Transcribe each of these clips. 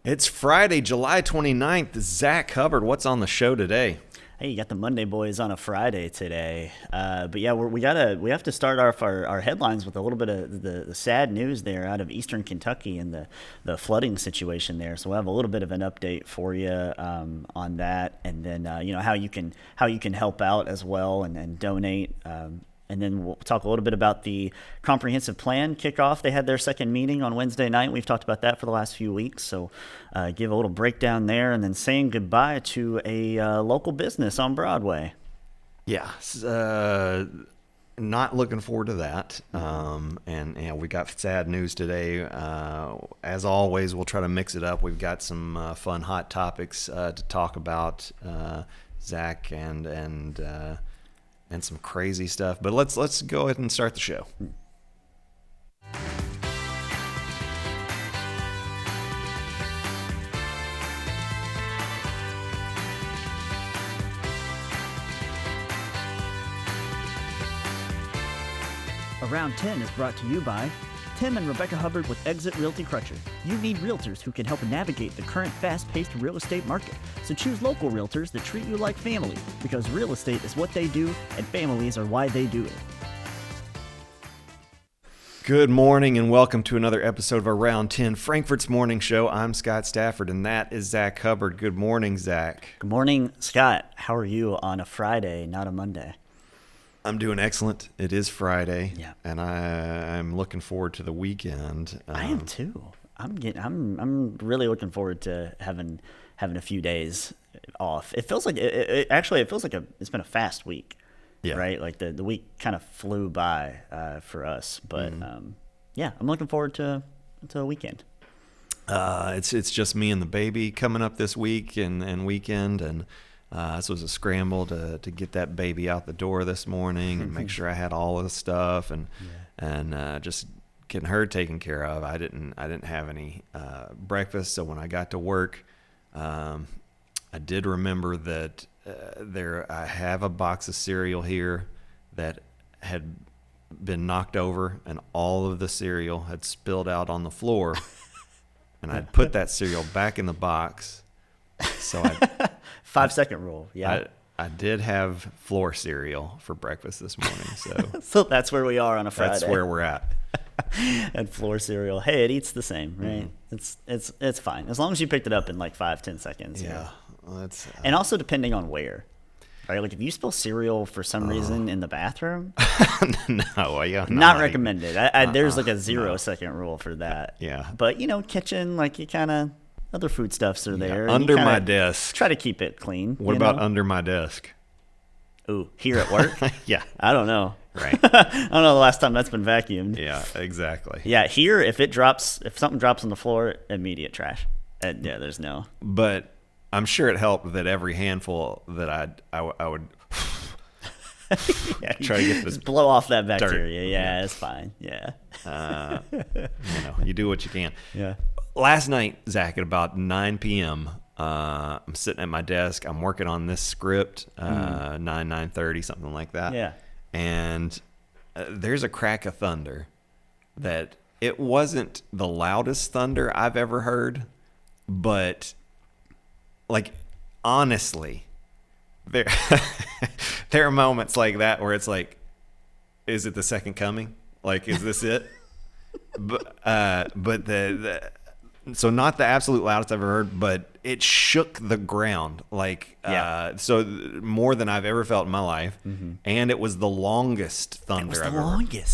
It's Friday, July 29th. Zach Hubbard, what's on the show today? Hey, you got the Monday boys on a Friday today, but yeah, we have to start off our headlines with a little bit of the sad news there out of Eastern Kentucky and the flooding situation there. So we'll have a little bit of an update for you on that, and then how you can help out as well and donate. And then we'll talk a little bit about the comprehensive plan kickoff. They had their second meeting on Wednesday night. We've talked about that for the last few weeks. So give a little breakdown there, and then saying goodbye to a local business on Broadway. Yeah, not looking forward to that. And we got sad news today. As always, we'll try to mix it up. We've got some fun hot topics to talk about, Zach, and some crazy stuff. But let's go ahead and start the show. Around 10 is brought to you by Tim and Rebecca Hubbard with Exit Realty Crutcher. You need realtors who can help navigate the current fast-paced real estate market. So choose local realtors that treat you like family, because real estate is what they do and families are why they do it. Good morning and welcome to another episode of Around 10, Frankfurt's Morning Show. I'm Scott Stafford and that is Zach Hubbard. Good morning, Zach. Good morning, Scott. How are you on a Friday, not a Monday? I'm doing excellent. It is Friday, yeah, and I'm looking forward to the weekend. I am too. I'm really looking forward to having a few days off. It feels like it's been a fast week, yeah. Right? Like the week kind of flew by for us, but yeah, I'm looking forward to a weekend. It's just me and the baby coming up this week and weekend, and this was a scramble to get that baby out the door this morning and make sure I had all of the stuff and just getting her taken care of. I didn't have any breakfast, so when I got to work, I did remember that I have a box of cereal here that had been knocked over and all of the cereal had spilled out on the floor, and I'd put that cereal back in the box. So 5-second rule. Yeah. I did have floor cereal for breakfast this morning. So so that's where we are on a Friday. That's where we're at. And floor cereal. Hey, it eats the same, right? It's fine. As long as you picked it up in like 5-10 seconds. Yeah. Well, and also depending on where. Right? Like if you spill cereal for some reason in the bathroom. No, yeah. Not recommended. There's like a 0-second rule for that. Yeah. But kitchen, like you kind of other foodstuffs are there. Under my desk. Try to keep it clean. What about under my desk? Ooh, here at work? Yeah. I don't know. Right. I don't know the last time that's been vacuumed. Yeah, exactly. Yeah, here, if something drops on the floor, immediate trash. Yeah, there's no. But I'm sure it helped that every handful that I would yeah, try to get just blow off that bacteria. Dirt. Yeah, it's fine. Yeah. You do what you can. Yeah. Last night, Zach, at about 9 p.m., I'm sitting at my desk. I'm working on this script, 9:30, something like that. Yeah. And there's a crack of thunder that it wasn't the loudest thunder I've ever heard, but, like, honestly, there are moments like that where it's like, is it the second coming? Like, is this it? But so not the absolute loudest I've ever heard, but it shook the ground so more than I've ever felt in my life, and it was the longest thunder I've ever heard.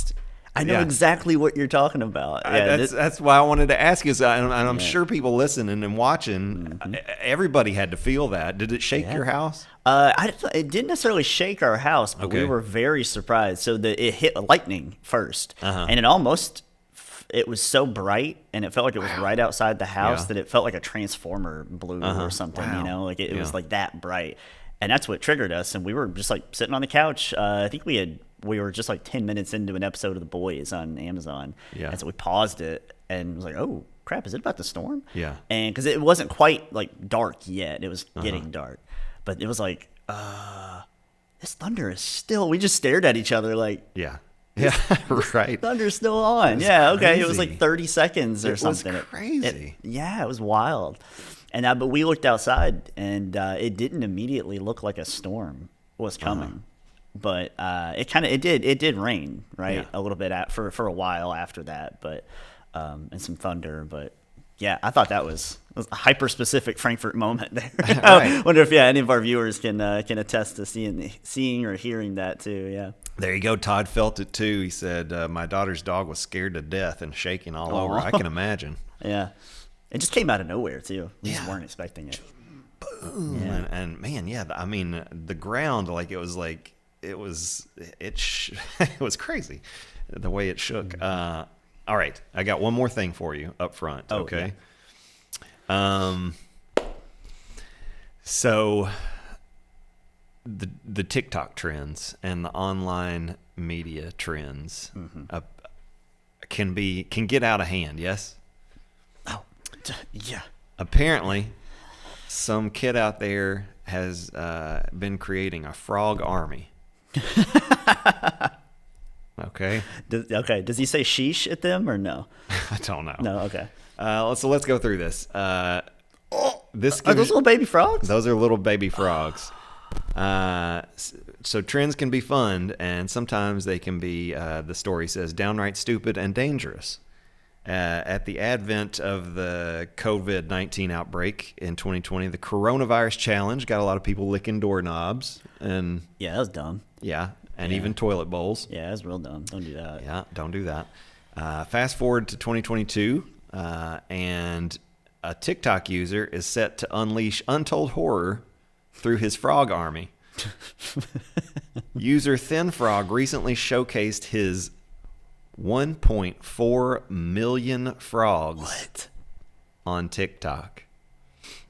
I know exactly what you're talking about. That's why I wanted to ask you. And I'm sure people listening and watching, everybody had to feel that. Did it shake your house? It didn't necessarily shake our house, but we were very surprised. So it hit lightning first, and it was so bright, and it felt like it was right outside the house that it felt like a transformer blew or something. Wow. Like it was like that bright, and that's what triggered us. And we were just like sitting on the couch. I think we were just like 10 minutes into an episode of The Boys on Amazon, and so we paused it and was like, "Oh crap, is it about to storm?" Yeah, and because it wasn't quite like dark yet, it was getting dark, but it was like, this thunder is still. We just stared at each other like, yeah. Yeah, right. Thunder's still on. Yeah, okay. It was crazy. like 30 seconds or It was something. crazy. Yeah, it was wild. And but we looked outside, and it didn't immediately look like a storm was coming. But it did rain, right? Yeah. A little bit for a while after that, but and some thunder. But yeah, I thought that was a hyper specific Frankfurt moment there. Right. I wonder if any of our viewers can attest to seeing or hearing that too. Yeah. There you go. Todd felt it too. He said, my daughter's dog was scared to death and shaking all over. I can imagine. Yeah. It just came out of nowhere too. We just Yeah. weren't expecting it. Boom. Yeah. And man, yeah, I mean, the ground, it was it was crazy the way it shook. All right. I got one more thing for you up front. Oh, Okay. So the TikTok trends and the online media trends can get out of hand. Yes. Oh, yeah. Apparently, some kid out there has been creating a frog army. Okay. Does he say sheesh at them or no? I don't know. No. Okay. Let's go through this. This Are those little baby frogs? Those are little baby frogs. So trends can be fun, and sometimes they can be, the story says, downright stupid and dangerous. At the advent of the COVID-19 outbreak in 2020, the coronavirus challenge got a lot of people licking doorknobs and Yeah, that was dumb. even toilet bowls. Yeah, that was real dumb. Don't do that. Yeah, don't do that. Fast forward to 2022, and a TikTok user is set to unleash untold horror through his frog army. User Thin Frog recently showcased his 1.4 million frogs What? on TikTok.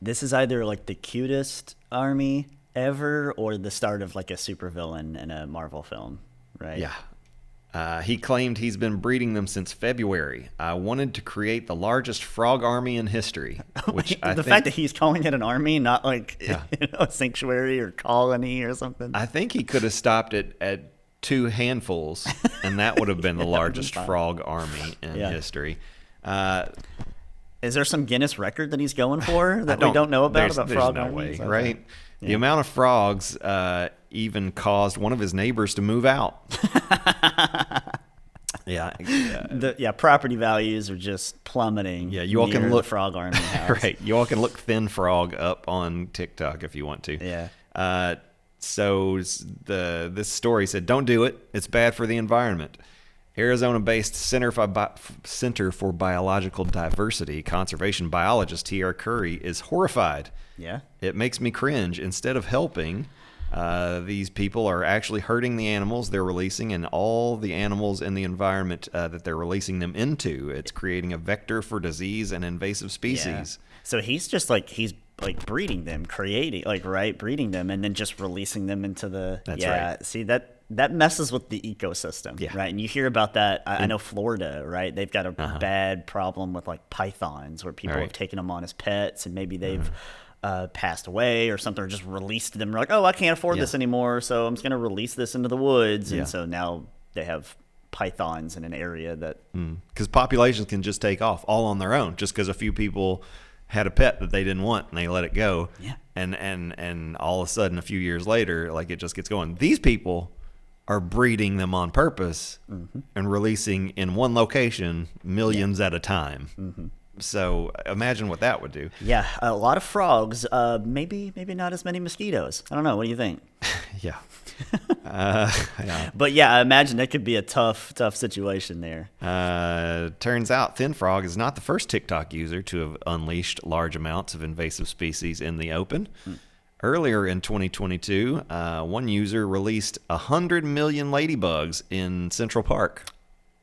This is either like the cutest army ever or the start of like a supervillain in a Marvel film, right? Yeah. He claimed he's been breeding them since February. I wanted to create the largest frog army in history, which I the think fact that he's calling it an army, not like Yeah. a sanctuary or colony or something. I think he could have stopped it at 2 handfuls, and that would have been the largest fine. frog army in Yeah. history. Is there some Guinness record that he's going for that we don't know about there's frog no armies? way, Okay. right? The amount of frogs even caused one of his neighbors to move out. Yeah, Property values are just plummeting. Yeah, you all can near look- the frog army house. right. You all can look Thin Frog up on TikTok if you want to. Yeah. So this story said, "Don't do it. It's bad for the environment." Arizona-based Center for Biological Diversity conservation biologist T.R. Curry is horrified. Yeah. It makes me cringe. Instead of helping, these people are actually hurting the animals they're releasing and all the animals in the environment that they're releasing them into. It's creating a vector for disease and invasive species. Yeah. So he's breeding them, breeding them, and then just releasing them into the. That's yeah. right. See that messes with the ecosystem, Yeah. right? And you hear about that. I know Florida, right? They've got a bad problem with like pythons, where people Right. have taken them on as pets, and maybe they've passed away or something, or just released them. They're like, oh, I can't afford Yeah. this anymore, so I'm just going to release this into the woods. Yeah. And so now they have pythons in an area that. Because populations can just take off all on their own just because a few people had a pet that they didn't want and they let it go. Yeah. And all of a sudden, a few years later, like it just gets going. These people are breeding them on purpose and releasing in one location millions at a time. So imagine what that would do. Yeah, a lot of frogs. Maybe not as many mosquitoes. I don't know. What do you think? Yeah. Yeah. But yeah, I imagine that could be a tough situation there. Turns out Thin Frog is not the first TikTok user to have unleashed large amounts of invasive species in the open. Earlier in 2022, one user released 100 million ladybugs in Central Park.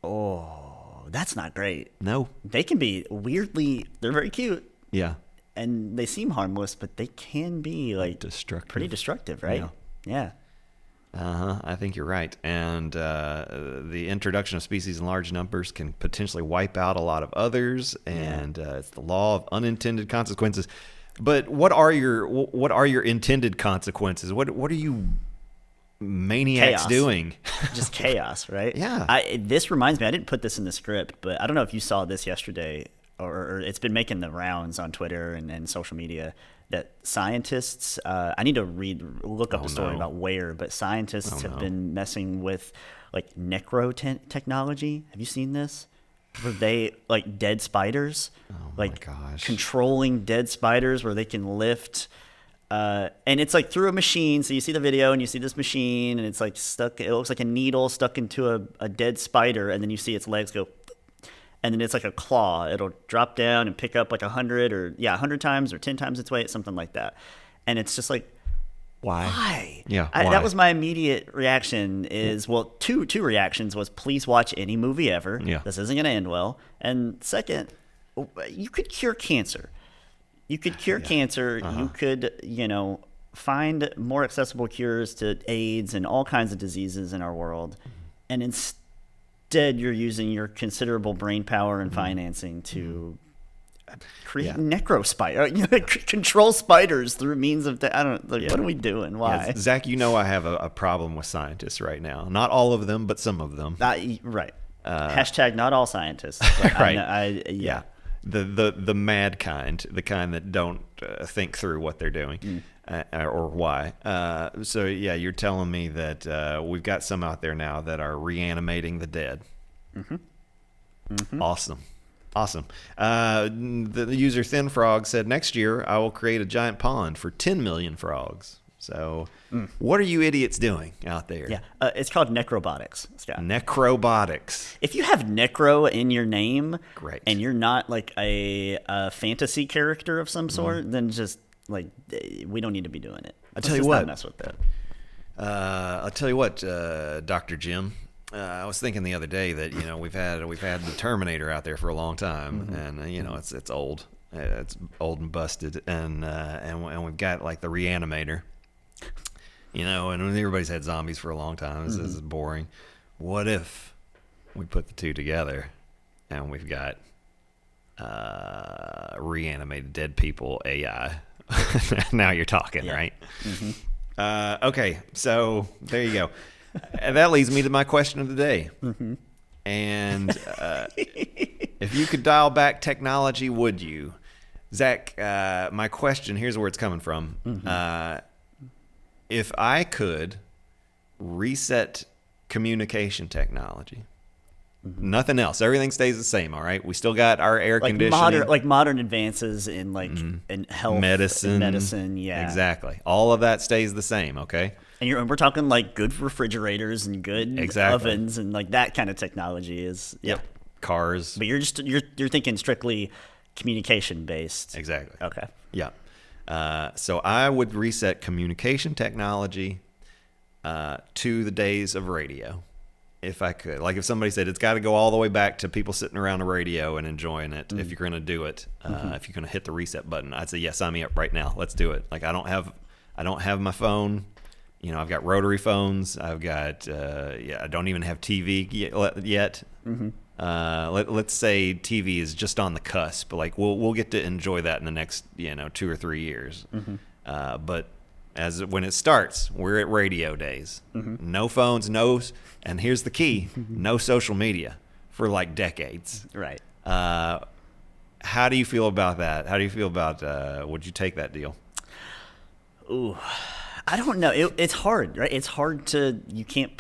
Oh, that's not great. No. They can be weirdly. They're very cute Yeah. and they seem harmless, but they can be like Destructive. pretty destructive, right? Yeah. I think you're right. And the introduction of species in large numbers can potentially wipe out a lot of others. And it's the law of unintended consequences. But what are your intended consequences? What are you maniacs Chaos. doing? Just chaos, right? Yeah. This reminds me, I didn't put this in the script, but I don't know if you saw this yesterday, or it's been making the rounds on Twitter and social media, that scientists, I need to look up the story no. about where, but scientists have no. been messing with like technology. Have you seen this? Where they, like, dead spiders, my gosh. controlling dead spiders, where they can lift, and it's like through a machine. So you see the video and you see this machine, and it's like stuck. It looks like a needle stuck into a dead spider, and then you see its legs go, and then it's like a claw. It'll drop down and pick up like 100 times or 10 times its weight, something like that. And it's just like, why? Yeah, That why? was my immediate reaction. Two reactions was, please watch any movie ever. Yeah. This isn't going to end well. And second, you could cure cancer. You could cure cancer. You could, find more accessible cures to AIDS and all kinds of diseases in our world. And instead, you're using your considerable brain power and financing to create control spiders through means of I don't know. What are we doing? Why? Yeah, Zach, I have a problem with scientists right now. Not all of them, but some of them. Right. Hashtag not all scientists. But Right. Yeah. The mad kind, the kind that don't think through what they're doing or why. So yeah, you're telling me that we've got some out there now that are reanimating the dead. Awesome. The user Thin Frog said, next year I will create a giant pond for 10 million frogs. So what are you idiots doing out there? Yeah. It's called necrobotics, Scott. Necrobotics. If you have necro in your name, Great. and you're not like a fantasy character of some sort, then just like we don't need to be doing it. I'll tell you Let's just what. not mess with that. I'll tell you what, Dr. Jim. I was thinking the other day that we've had the Terminator out there for a long time, and it's old, it's old and busted, and we've got like the Reanimator, and everybody's had zombies for a long time. This is boring. What if we put the two together, and we've got reanimated dead people AI? Now you're talking, right? Okay, so there you go. And that leads me to my question of the day. And if you could dial back technology, would you? Zach, my question, here's where it's coming from. If I could reset communication technology, nothing else, everything stays the same, all right? We still got our air conditioning. Modern advances in in health, medicine, yeah. Exactly. All of that stays the same, okay? And we're talking like good refrigerators and good ovens and like that kind of technology is Cars. But you're thinking strictly communication based. Exactly. Okay. Yeah. So I would reset communication technology to the days of radio, if I could. Like if somebody said it's got to go all the way back to people sitting around a radio and enjoying it. If you're going to do it, if you're going to hit the reset button, I'd say yes, sign me up right now. Let's do it. Like I don't have my phone. I've got rotary phones. I've got I don't even have TV yet. Let's say TV is just on the cusp. Like we'll get to enjoy that in the next 2 or 3 years. But when it starts, we're at radio days. No phones, and here's the key: no social media for like decades. Right. How do you feel about that? How do you feel about? Would you take that deal? Ooh. I don't know. It's hard, right? It's hard you can't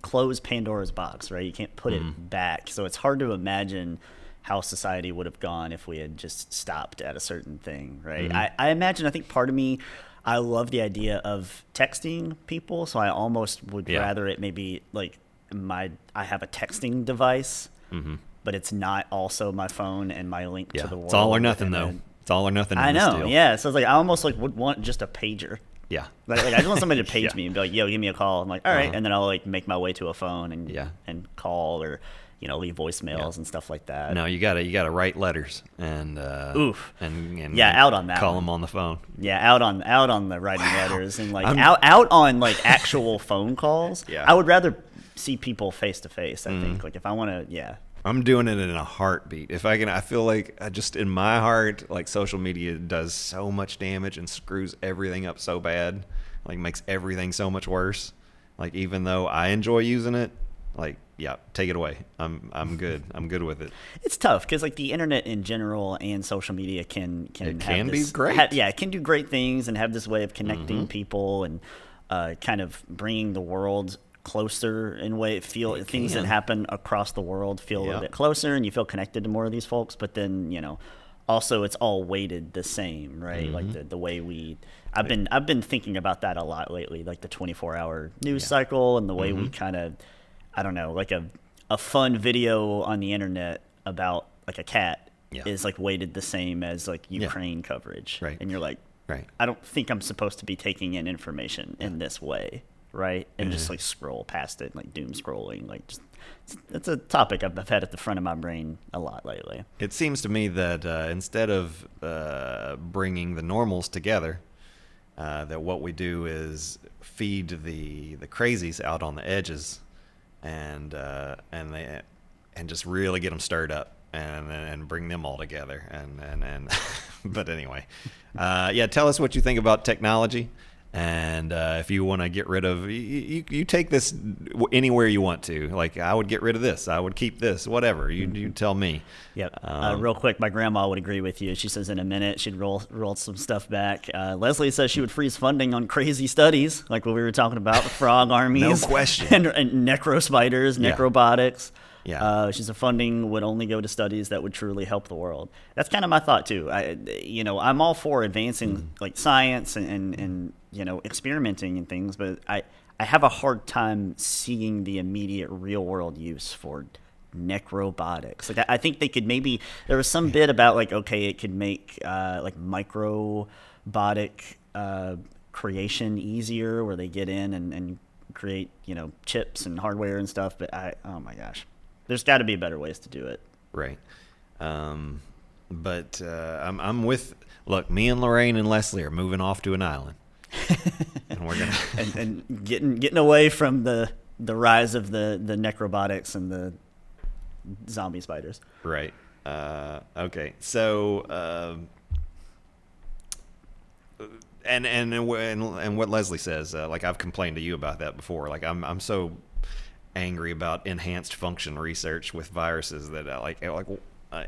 close Pandora's box, right? You can't put it back. So it's hard to imagine how society would have gone if we had just stopped at a certain thing, right? I think part of me, I love the idea of texting people. So I almost would rather it maybe like I have a texting device, but it's not also my phone and my link to the world. It's all or nothing though. It's all or nothing. I know, yeah. So it's like I almost like would want just a pager. Yeah. Like I just want somebody to page me and be like, "Yo, give me a call." I'm like, "All right," and then I'll like make my way to a phone and call or leave voicemails and stuff like that. No, you gotta write letters and and out on that. Call one. them on the phone. Yeah, out on the writing letters and like out on like actual phone calls. Yeah. I would rather see people face to face. I think like if I want to, I'm doing it in a heartbeat. If I can, I feel like just in my heart, like social media does so much damage and screws everything up so bad like makes everything so much worse. Like even though I enjoy using it, like yeah, take it away. I'm good. I'm good with it. It's tough because like the internet in general and social media can It have can be this, great. it can do great things and have this way of connecting Mm-hmm. people and kind of bringing the world closer in way things that can. happen across the world feel a little Yeah. bit closer and you feel connected to more of these folks. But then also it's all weighted the same, right? Like the way I've been thinking about that a lot lately, like the 24-hour news cycle and the way we kind of, I don't know, like a fun video on the internet about like a cat Yeah. is like weighted the same as like Ukraine coverage. Right. And you're like, Right. I don't think I'm supposed to be taking in information in this way, right? And just like scroll past it, like doom scrolling, like just it's a topic I've had at the front of my brain a lot lately. It seems to me that instead of bringing the normals together, that what we do is feed the crazies out on the edges, and just really get them stirred up and bring them all together. And but anyway, yeah. Tell us what you think about technology. And if you want to get rid of, you take this anywhere you want to. Like I would get rid of this, I would keep this, whatever. You tell me. Yep. Real quick, my grandma would agree with you. She says in a minute she'd roll some stuff back. Leslie says she would freeze funding on crazy studies, like what we were talking about, frog armies, No question. and necro spiders, necrobotics. Yeah. She said funding would only go to studies that would truly help the world. That's kind of my thought too. I'm all for advancing like science and experimenting and things, but I have a hard time seeing the immediate real world use for necrobotics. Like I think they could maybe, there was some bit about like, okay, it could make like microbotic creation easier where they get in and create, chips and hardware and stuff. But oh my gosh, there's got to be better ways to do it. Right. But I'm with. Look, me and Lorraine and Leslie are moving off to an island, and we're gonna and getting away from the rise of the necrobotics and the zombie spiders. Right. Okay. So. And what Leslie says, like I've complained to you about that before. Like I'm so angry about enhanced function research with viruses that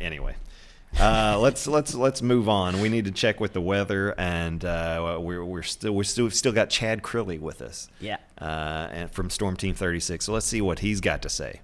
anyway. Let's move on. We need to check with the weather, and we've still got Chad Crilly with us. Yeah. And from Storm Team 36. So let's see what he's got to say.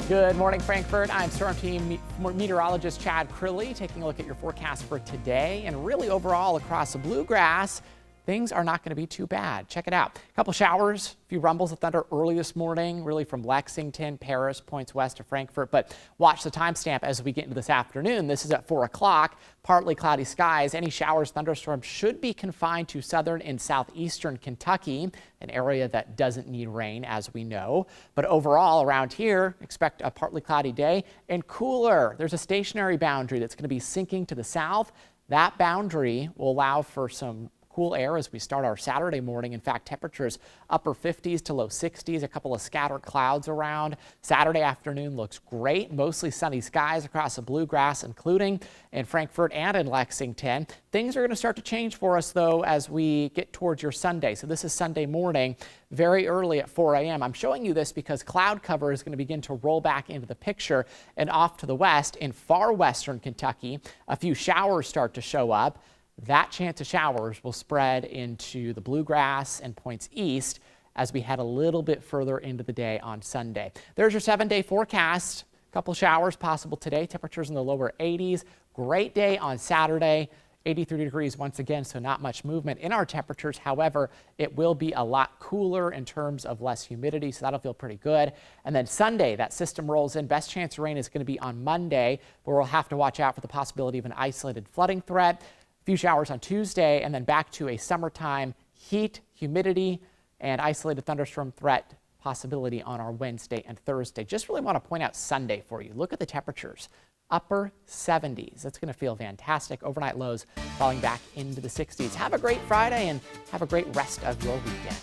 Good morning, Frankfurt. I'm Storm Team meteorologist Chad Crilly taking a look at your forecast for today. And really overall across the bluegrass, things are not going to be too bad. Check it out. A couple showers, a few rumbles of thunder early this morning, really from Lexington, Paris, points west of Frankfurt. But watch the timestamp as we get into this afternoon. This is at 4 o'clock. Partly cloudy skies. Any showers, thunderstorms should be confined to southern and southeastern Kentucky, an area that doesn't need rain, as we know. But overall around here, expect a partly cloudy day and cooler. There's a stationary boundary that's going to be sinking to the south. That boundary will allow for some cool air as we start our Saturday morning. In fact, temperatures upper 50s to low 60s, a couple of scattered clouds around. Saturday afternoon looks great. Mostly sunny skies across the bluegrass, including in Frankfurt and in Lexington. Things are going to start to change for us, though, as we get towards your Sunday. So this is Sunday morning, very early at 4 a.m. I'm showing you this because cloud cover is going to begin to roll back into the picture, and off to the west in far western Kentucky, a few showers start to show up. That chance of showers will spread into the bluegrass and points east as we head a little bit further into the day on Sunday. There's your 7-day forecast. A couple showers possible today. Temperatures in the lower 80s. Great day on Saturday. 83 degrees once again, so not much movement in our temperatures. However, it will be a lot cooler in terms of less humidity, so that'll feel pretty good. And then Sunday, that system rolls in. Best chance of rain is going to be on Monday, where we'll have to watch out for the possibility of an isolated flooding threat. A few showers on Tuesday, and then back to a summertime heat, humidity, and isolated thunderstorm threat possibility on our Wednesday and Thursday. Just really want to point out Sunday for you. Look at the temperatures. Upper 70s. It's going to feel fantastic. Overnight lows falling back into the 60s. Have a great Friday and have a great rest of your weekend.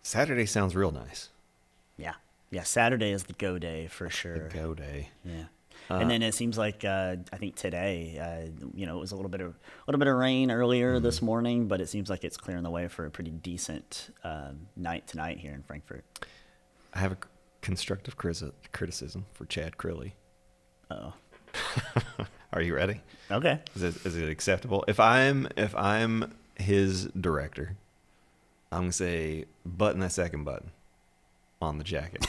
Saturday sounds real nice. Yeah. Saturday is the go day for sure. The go day. Yeah. And then it seems like I think today, it was a little bit of rain earlier this morning, but it seems like it's clearing the way for a pretty decent night tonight here in Frankfort. I have a constructive criticism for Chad Crilly. Oh, Are you ready? okay. Is it acceptable? If I'm his director, I'm gonna say button that second button on the jacket.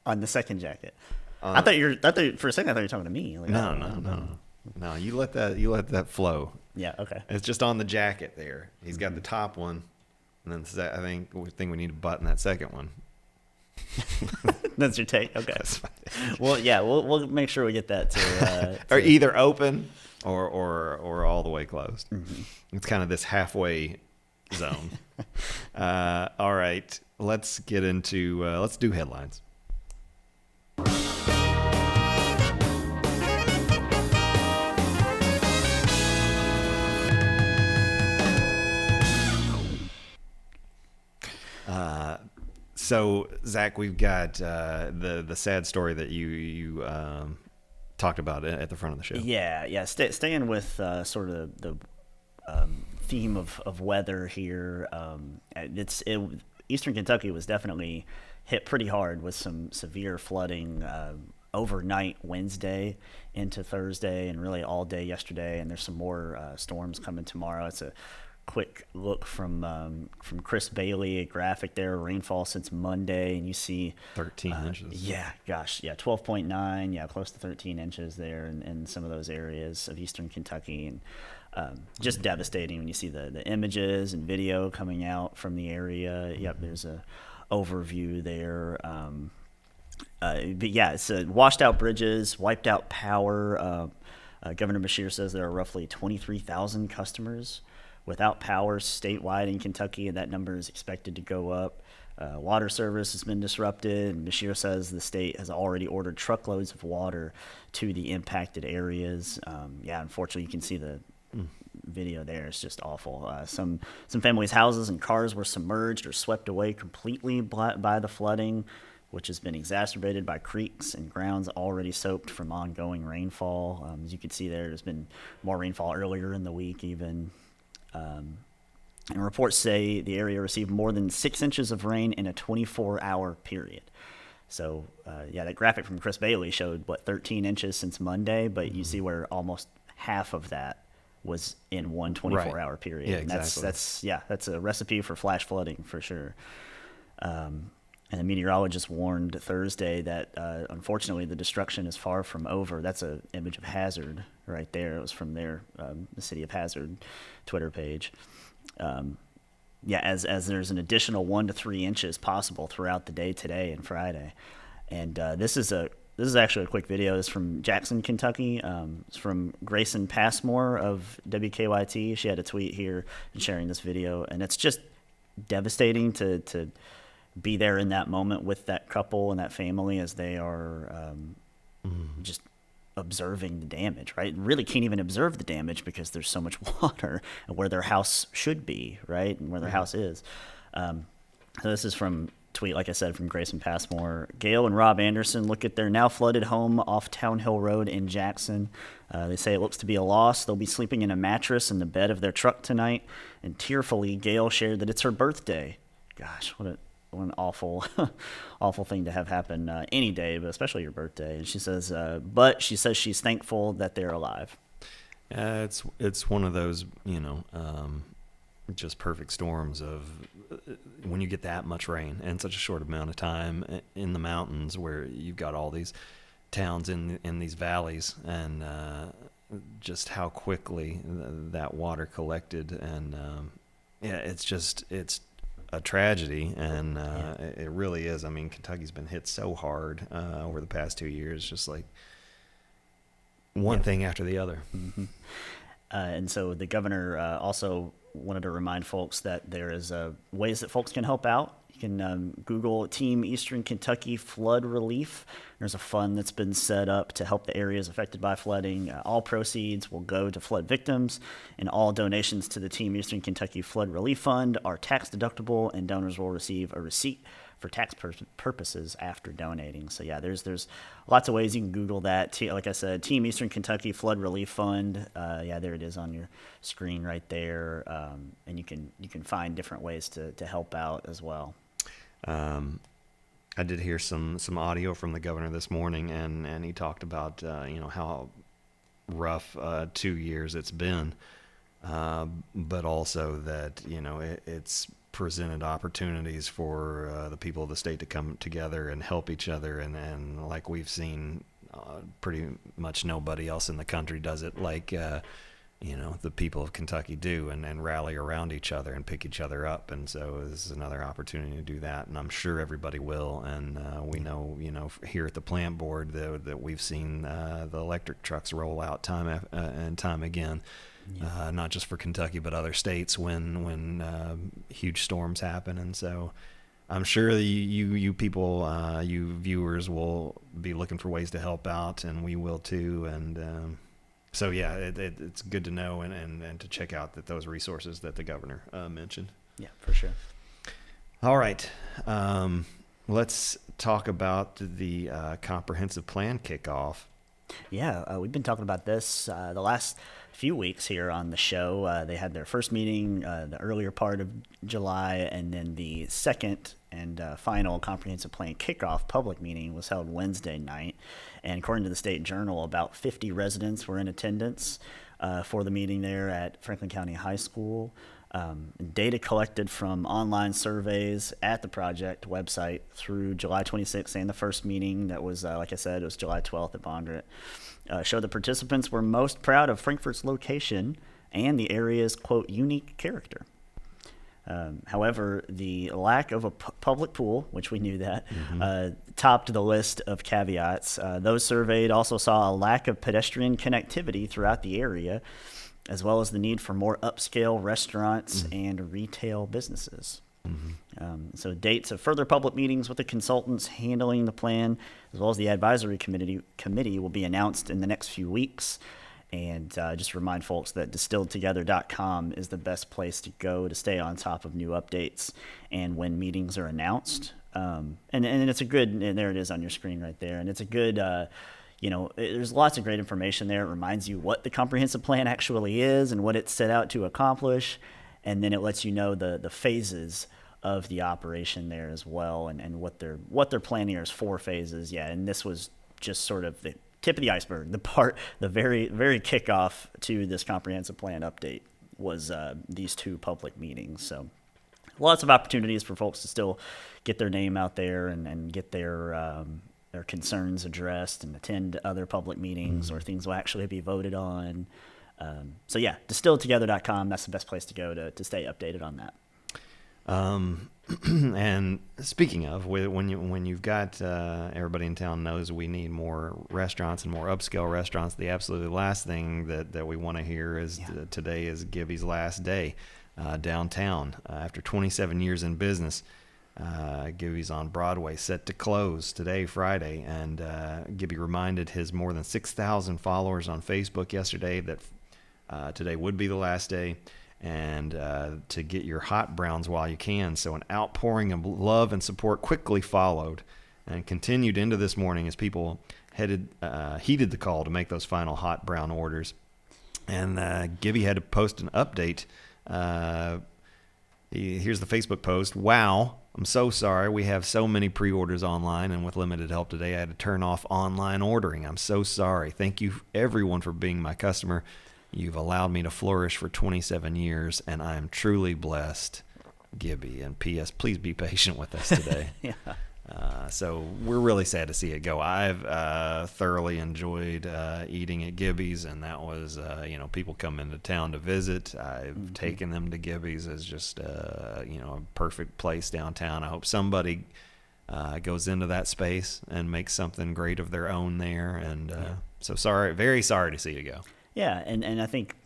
On the second jacket. I thought for a second I thought you were talking to me. Like, No. You let that flow. Yeah. Okay. It's just on the jacket there. He's got the top one, and then I think we need to button that second one. That's your take. Okay. That's fine. Well, yeah, we'll make sure we get that to Or either open or all the way closed. Mm-hmm. It's kind of this halfway zone. All right, let's get into let's do headlines. So Zach, we've got the sad story that you talked about at the front of the show. Yeah. Staying with sort of the theme of weather here. Eastern Kentucky was definitely hit pretty hard with some severe flooding overnight Wednesday into Thursday, and really all day yesterday. And there's some more storms coming tomorrow. It's a quick look from Chris Bailey, a graphic there, rainfall since Monday, and you see 13 inches. 12.9, close to 13 inches there in some of those areas of Eastern Kentucky, and just devastating when you see the images and video coming out from the area. Yep, there's a overview there. But yeah, it's washed out bridges, wiped out power. Governor Beshear says there are roughly 23,000 customers without power statewide in Kentucky, and that number is expected to go up. Water service has been disrupted, and Beshear says the state has already ordered truckloads of water to the impacted areas. Unfortunately, you can see the video there. It's just awful. Some families' houses and cars were submerged or swept away completely by the flooding, which has been exacerbated by creeks and grounds already soaked from ongoing rainfall. As you can see there's been more rainfall earlier in the week even. And reports say the area received more than 6 inches of rain in a 24-hour period. So, that graphic from Chris Bailey showed, 13 inches since Monday, but you see where almost half of that was in one 24-hour period. Yeah, and exactly. that's a recipe for flash flooding for sure. And the meteorologist warned Thursday that, unfortunately, the destruction is far from over. That's an image of Hazard right there. It was from the City of Hazard Twitter page. As there's an additional 1 to 3 inches possible throughout the day today and Friday. And this is actually a quick video. It's from Jackson, Kentucky. It's from Grayson Passmore of WKYT. She had a tweet here and sharing this video, and it's just devastating to be there in that moment with that couple and that family as they are just observing the damage, right? Really can't even observe the damage because there's so much water where their house should be, right? And where their house is. So this is from tweet, like I said, from Grayson Passmore. Gail and Rob Anderson look at their now flooded home off Town Hill Road in Jackson. They say it looks to be a loss. They'll be sleeping in a mattress in the bed of their truck tonight. And tearfully, Gail shared that it's her birthday. Gosh, what an awful thing to have happen any day, but especially your birthday. And she says, but she says she's thankful that they're alive. It's one of those, just perfect storms of when you get that much rain in such a short amount of time in the mountains where you've got all these towns in these valleys, and just how quickly that water collected. And it's a tragedy, and it really is. I mean, Kentucky's been hit so hard over the past 2 years, just like one thing after the other. Mm-hmm. And so the governor also wanted to remind folks that there is ways that folks can help out. You can Google Team Eastern Kentucky Flood Relief. There's a fund that's been set up to help the areas affected by flooding. All proceeds will go to flood victims, and all donations to the Team Eastern Kentucky Flood Relief Fund are tax deductible, and donors will receive a receipt for tax purposes after donating. So yeah, there's lots of ways you can Google that. Like I said, Team Eastern Kentucky Flood Relief Fund. Yeah, there it is on your screen right there, and you can find different ways to help out as well. I did hear some audio from the governor this morning, and he talked about how rough 2 years it's been, but also that it's presented opportunities for the people of the state to come together and help each other, and like we've seen, pretty much nobody else in the country does it like the people of Kentucky do, and rally around each other and pick each other up. And so this is another opportunity to do that, and I'm sure everybody will. And we know here at the plant board that we've seen the electric trucks roll out time and time again. Yeah. Not just for Kentucky, but other states when huge storms happen. And so I'm sure you people, you viewers, will be looking for ways to help out, and we will too. And so, yeah, it's good to know and to check out those resources that the governor mentioned. Yeah, for sure. All right. Let's talk about the comprehensive plan kickoff. Yeah, we've been talking about this the last few weeks here on the show. They had their first meeting the earlier part of July, and then the second and final comprehensive plan kickoff public meeting was held Wednesday night. And according to the State Journal, about 50 residents were in attendance for the meeting there at Franklin County High School. Data collected from online surveys at the project website through July 26th and the first meeting that was, like I said, it was July 12th at Bondurant, showed the participants were most proud of Frankfort's location and the area's, quote, unique character. However, the lack of a public pool, which we knew that, topped the list of caveats. Those surveyed also saw a lack of pedestrian connectivity throughout the area, as well as the need for more upscale restaurants and retail businesses. So dates of further public meetings with the consultants handling the plan, as well as the advisory committee will be announced in the next few weeks. And just remind folks that distilledtogether.com is the best place to go to stay on top of new updates and when meetings are announced. And it's a good, and there it is on your screen right there. And it's a good, there's lots of great information there. It reminds you what the comprehensive plan actually is and what it's set out to accomplish. And then it lets you know the phases of the operation there as well, and what they're planning is 4 phases. Yeah, and this was just sort of the tip of the iceberg. The very, very kickoff to this comprehensive plan update was these 2 public meetings. So lots of opportunities for folks to still get their name out there and get their concerns addressed and attend other public meetings or things will actually be voted on. So yeah, distilledtogether.com, that's the best place to go to stay updated on that. And speaking of, when you've got everybody in town knows we need more restaurants and more upscale restaurants, the absolutely last thing that we want to hear is today is Gibby's last day downtown. After 27 years in business, Gibby's on Broadway, set to close today, Friday, and Gibby reminded his more than 6,000 followers on Facebook yesterday that today would be the last day, and to get your hot browns while you can. So an outpouring of love and support quickly followed and continued into this morning as people heeded the call to make those final hot brown orders. And Gibby had to post an update. Here's the Facebook post. Wow, I'm so sorry. We have so many pre-orders online, and with limited help today, I had to turn off online ordering. I'm so sorry. Thank you, everyone, for being my customer. You've allowed me to flourish for 27 years, and I am truly blessed, Gibby. And P.S., please be patient with us today. Yeah. So we're really sad to see it go. I've thoroughly enjoyed eating at Gibby's, and that was, people come into town to visit. I've taken them to Gibby's as just, a perfect place downtown. I hope somebody goes into that space and makes something great of their own there. And so very sorry to see it go. Yeah, and I think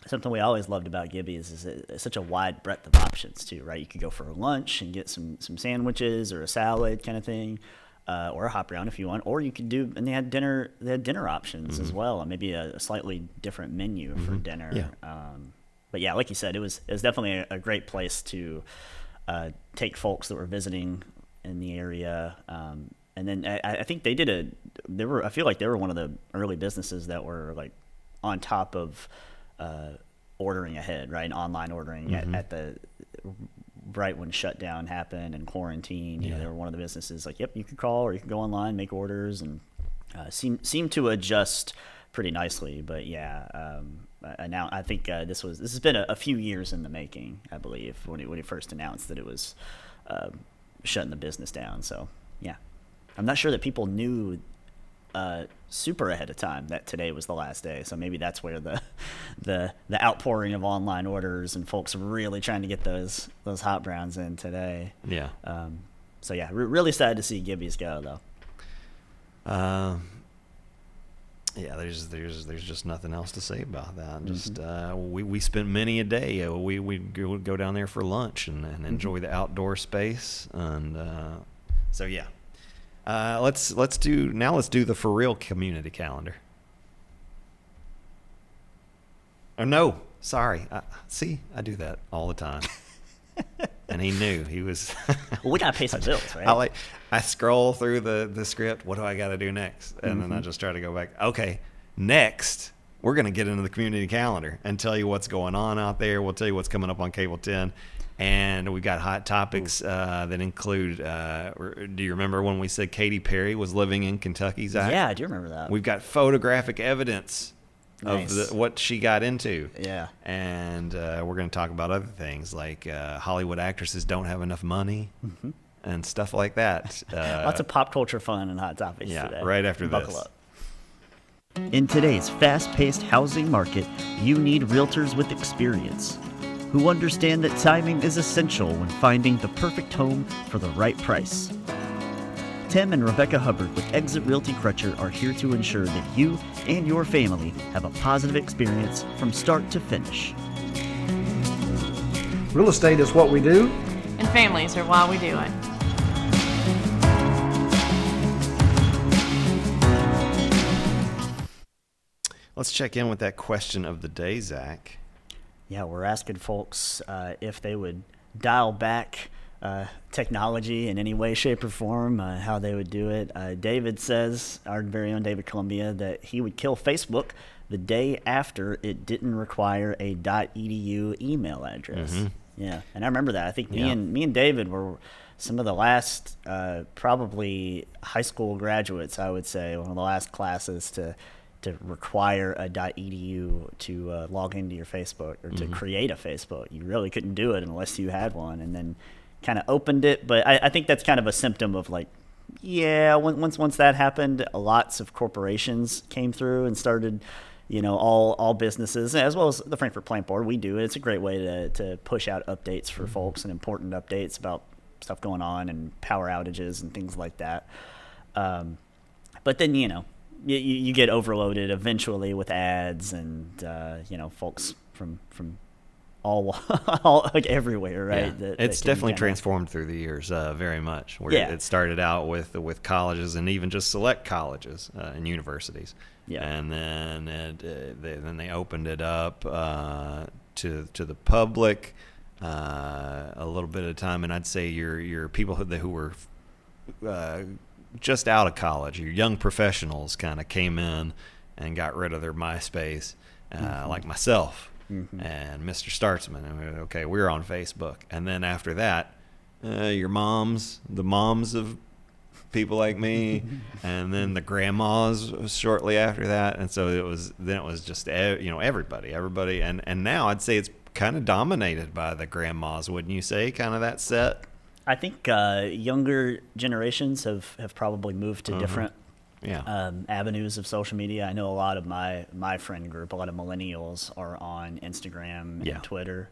something we always loved about Gibby's is it's such a wide breadth of options too, right? You could go for lunch and get some sandwiches or a salad kind of thing, or a hot brown if you want, or you could do, and they had dinner options as well, and maybe a slightly different menu for dinner. Yeah. But yeah, like you said, it was definitely a great place to take folks that were visiting in the area. And then I think I feel like they were one of the early businesses that were like on top of ordering ahead, right? Online ordering at the right when shutdown happened and quarantine. You know, they were one of the businesses like, yep, you can call or you can go online, make orders, and seem to adjust pretty nicely. But yeah, now I think this has been a few years in the making, I believe, when he first announced that it was shutting the business down. So yeah, I'm not sure that people knew super ahead of time that today was the last day. So maybe that's where the outpouring of online orders and folks really trying to get those hot browns in today. Yeah. So yeah, really sad to see Gibby's go though. Yeah, there's just nothing else to say about that. Just we spent many a day. We'd go down there for lunch and enjoy the outdoor space, and so yeah. Let's do the For Real community calendar. Oh no, sorry. I do that all the time. And he knew he was. Well, we gotta pay some bills, right? I scroll through the script. What do I got to do next? And then I just try to go back. Okay, next we're gonna get into the community calendar and tell you what's going on out there. We'll tell you what's coming up on Cable 10. And we got hot topics that include. Do you remember when we said Katy Perry was living in Kentucky, Zach? Yeah, I do remember that. We've got photographic evidence Nice. of what she got into. Yeah. And we're going to talk about other things like Hollywood actresses don't have enough money and stuff like that. Lots of pop culture fun and hot topics today. Right after Buckle this. up. In today's fast-paced housing market, you need realtors with experience who understand that timing is essential when finding the perfect home for the right price. Tim and Rebecca Hubbard with Exit Realty Crutcher are here to ensure that you and your family have a positive experience from start to finish. Real estate is what we do. And families are why we do it. Let's check in with that question of the day, Zach. Yeah, we're asking folks if they would dial back technology in any way, shape, or form, how they would do it. David says, our very own David Columbia, that he would kill Facebook the day after it didn't require a .edu email address. Yeah, and I remember that. I think me and David were some of the last probably high school graduates, I would say, one of the last classes to require a .edu to log into your Facebook or to create a Facebook. You really couldn't do it unless you had one, and then kind of opened it. But I think that's kind of a symptom of like, yeah, once that happened, lots of corporations came through and started, you know, all businesses, as well as the Frankfurt Plant Board. We do it. It's a great way to push out updates for folks and important updates about stuff going on and power outages and things like that. But then, you know, you get overloaded eventually with ads and you know, folks from all like everywhere, right? Yeah. It's definitely transformed through the years, very much. Where it started out with colleges and even just select colleges and universities. Yeah. And then they opened it up to the public a little bit at a time, and I'd say your people who were just out of college, your young professionals kind of came in and got rid of their MySpace, like myself and Mr. Startzman. And okay, we're on Facebook. And then after that, the moms of people like me, and then the grandmas shortly after that. And so it was just, you know, everybody. And now I'd say it's kind of dominated by the grandmas, wouldn't you say? Kind of that set. I think younger generations have probably moved to different avenues of social media. I know a lot of my friend group, a lot of millennials are on Instagram and Twitter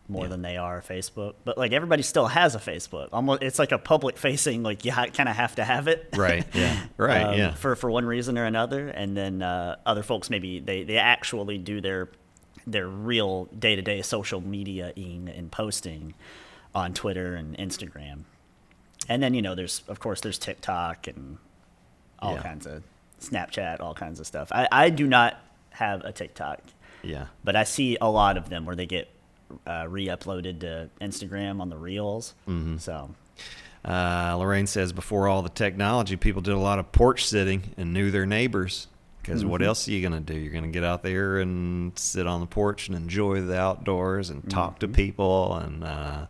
more than they are Facebook. But like everybody still has a Facebook. Almost, it's like a public facing. Like you kind of have to have it, right? Yeah, right. For one reason or another. And then other folks maybe they actually do their their real day-to-day social media-ing and posting on Twitter and Instagram. And then, there's TikTok and all kinds of Snapchat, all kinds of stuff. I do not have a TikTok. Yeah. But I see a lot of them where they get re-uploaded to Instagram on the Reels. Mm-hmm. So, Lorraine says before all the technology, people did a lot of porch sitting and knew their neighbors. Because what else are you going to do? You're going to get out there and sit on the porch and enjoy the outdoors and talk to people and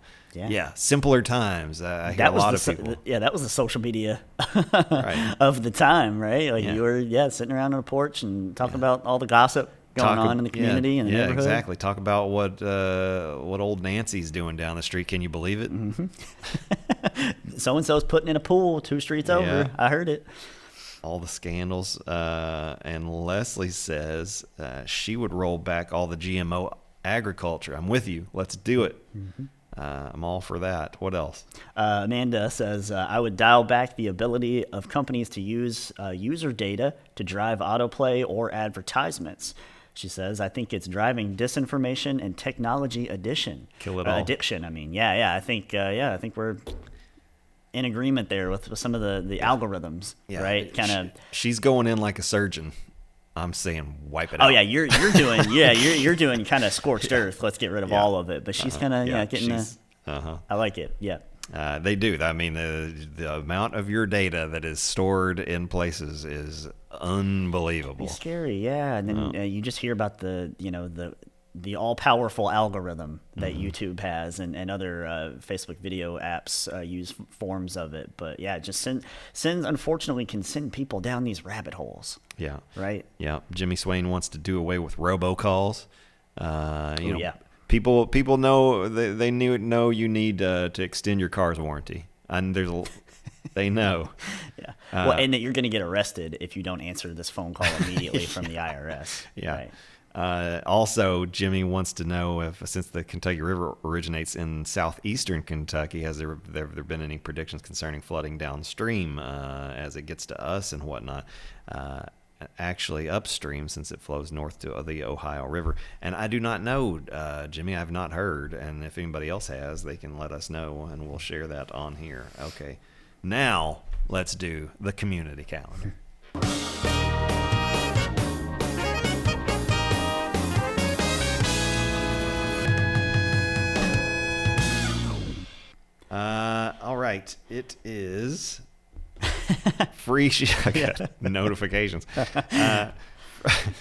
simpler times. I hear a lot of people. That was the social media Right. of the time, right? Like you were sitting around on a porch and talking about all the gossip going on in the community and the neighborhood. Yeah, exactly. Talk about what old Nancy's doing down the street. Can you believe it? Mm-hmm. So-and-so's putting in a pool 2 streets over. I heard it. All the scandals. And Leslie says she would roll back all the GMO agriculture. I'm with you. Let's do it. Mm-hmm. I'm all for that. What else? Amanda says, I would dial back the ability of companies to use user data to drive autoplay or advertisements. She says, I think it's driving disinformation and technology addiction. Kill it all. Addiction, I mean. I think we're in agreement there with some of the algorithms, right? She's going in like a surgeon. I'm saying wipe it out. Oh yeah, you're doing you're doing kind of scorched earth. Let's get rid of all of it. But she's kind of getting. I like it. Yeah. They do. I mean, the amount of your data that is stored in places is unbelievable. It's scary, yeah. And then you just hear about the all-powerful algorithm that YouTube has and other Facebook video apps use forms of it. But yeah, just sends unfortunately can send people down these rabbit holes. Yeah. Right? Yeah. Jimmy Swain wants to do away with robocalls. People know they know you need to extend your car's warranty. And they know. Yeah. And that you're going to get arrested if you don't answer this phone call immediately from the IRS. Yeah. Right? Also, Jimmy wants to know if, since the Kentucky River originates in southeastern Kentucky, has there been any predictions concerning flooding downstream as it gets to us and whatnot? Actually, upstream, since it flows north to the Ohio River. And I do not know, Jimmy. I've not heard. And if anybody else has, they can let us know, and we'll share that on here. Okay. Now, let's do the community calendar. All right, it is free. I got notifications.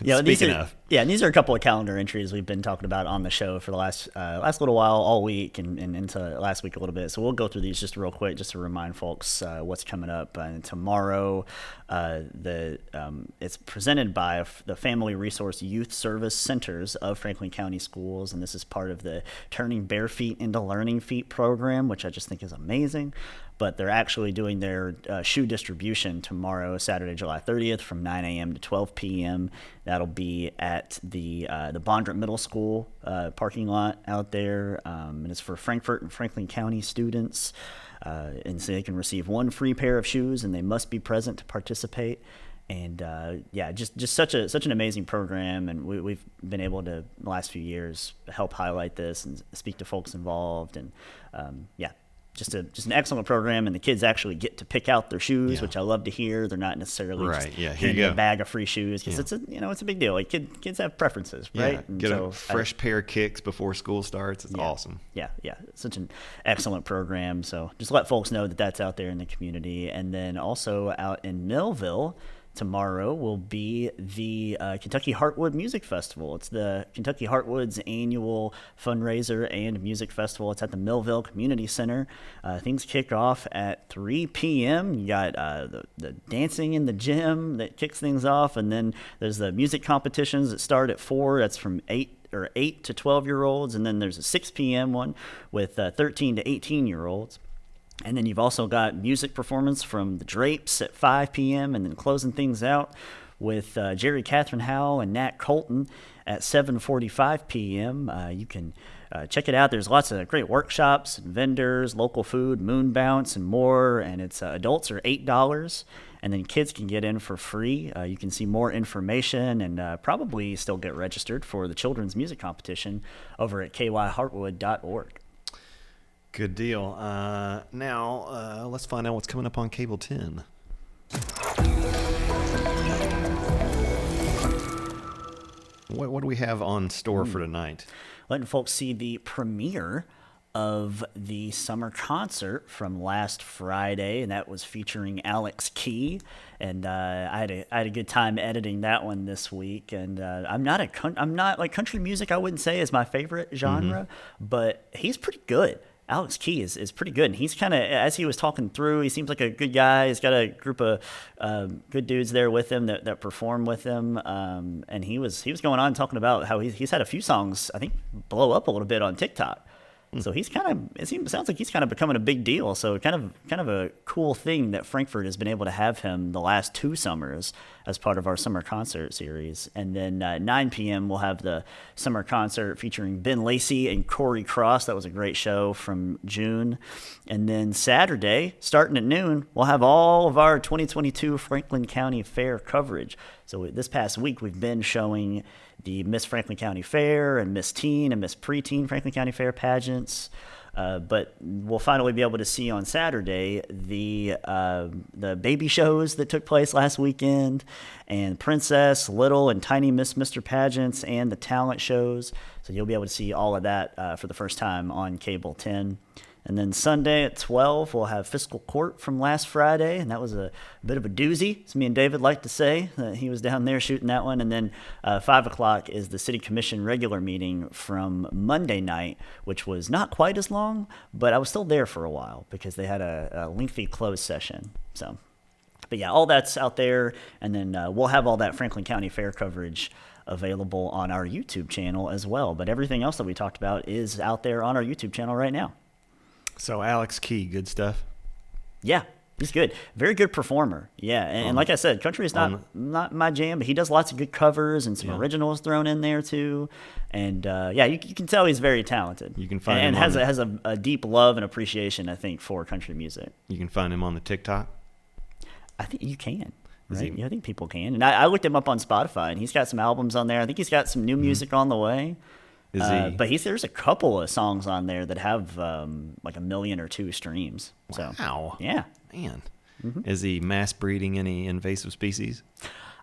Speaking of. Yeah, and these are a couple of calendar entries we've been talking about on the show for the last little while, all week, and into last week a little bit. So we'll go through these just real quick, just to remind folks what's coming up. Tomorrow, it's presented by the Family Resource Youth Service Centers of Franklin County Schools, and this is part of the Turning Bare Feet into Learning Feet program, which I just think is amazing. But they're actually doing their shoe distribution tomorrow, Saturday, July 30th, from 9 a.m. to 12 p.m. That'll be at the Bondrett Middle School parking lot out there, and it's for Frankfort and Franklin County students. And so they can receive one free pair of shoes, and they must be present to participate. And just such an amazing program, and we've been able to, in the last few years, help highlight this and speak to folks involved, and just an excellent program, and the kids actually get to pick out their shoes, which I love to hear. They're not necessarily just handing a bag of free shoes, because it's a big deal. Like kids have preferences, right? Yeah. Get a fresh pair of kicks before school starts. It's awesome. Yeah, such an excellent program. So just let folks know that that's out there in the community, and then also out in Millville. Tomorrow will be the Kentucky Heartwood Music Festival. It's the Kentucky Heartwood's annual fundraiser and music festival. It's at the Millville Community Center. Things kick off at 3 p.m. You got the dancing in the gym that kicks things off, and then there's the music competitions that start at 4. That's from 8 to 12-year-olds, and then there's a 6 p.m. one with 13 to 18-year-olds. And then you've also got music performance from the Drapes at 5 p.m. and then closing things out with Jerry Catherine Howell and Nat Colton at 7:45 p.m. You can check it out. There's lots of great workshops and vendors, local food, moon bounce, and more. And it's adults are $8, and then kids can get in for free. You can see more information and probably still get registered for the children's music competition over at kyheartwood.org. Good deal. Now, let's find out what's coming up on Cable 10. What do we have on store for tonight? Letting folks see the premiere of the summer concert from last Friday, and that was featuring Alex Key. And I had a good time editing that one this week. And I'm not like country music. I wouldn't say is my favorite genre, but he's pretty good. Alex Key is pretty good, and he's kind of, as he was talking through, he seems like a good guy. He's got a group of good dudes there with him that perform with him, and he was going on talking about how he's had a few songs, I think, blow up a little bit on TikTok. So he's sounds like he's kind of becoming a big deal. So kind of a cool thing that Frankfurt has been able to have him the last 2 summers as part of our summer concert series. And then 9 p.m. we'll have the summer concert featuring Ben Lacey and Corey Cross. That was a great show from June. And then Saturday, starting at noon, we'll have all of our 2022 Franklin County Fair coverage. So this past week, we've been showing the Miss Franklin County Fair and Miss Teen and Miss Preteen Franklin County Fair pageants. But we'll finally be able to see on Saturday the baby shows that took place last weekend, and Princess, Little, and Tiny Miss Mr. pageants, and the talent shows. So you'll be able to see all of that for the first time on Cable 10. And then Sunday at 12, we'll have Fiscal Court from last Friday, and that was a bit of a doozy, as me and David like to say. He was down there shooting that one. And then 5 o'clock is the City Commission regular meeting from Monday night, which was not quite as long, but I was still there for a while because they had a lengthy closed session. So, but yeah, all that's out there, and then we'll have all that Franklin County Fair coverage available on our YouTube channel as well. But everything else that we talked about is out there on our YouTube channel right now. So Alex Key, good stuff. Yeah, he's good. Very good performer. Yeah, and like I said, country is not my jam, but he does lots of good covers and some originals thrown in there too. And yeah, you can tell he's very talented. You can find and him has a deep love and appreciation, I think, for country music. You can find him on the TikTok. I think you can. Right? Yeah, I think people can. And I looked him up on Spotify, and he's got some albums on there. I think he's got some new music on the way. Is he? But there's a couple of songs on there that have like 1 million or 2 streams. So, wow. Yeah. Man. Is he mass breeding any invasive species?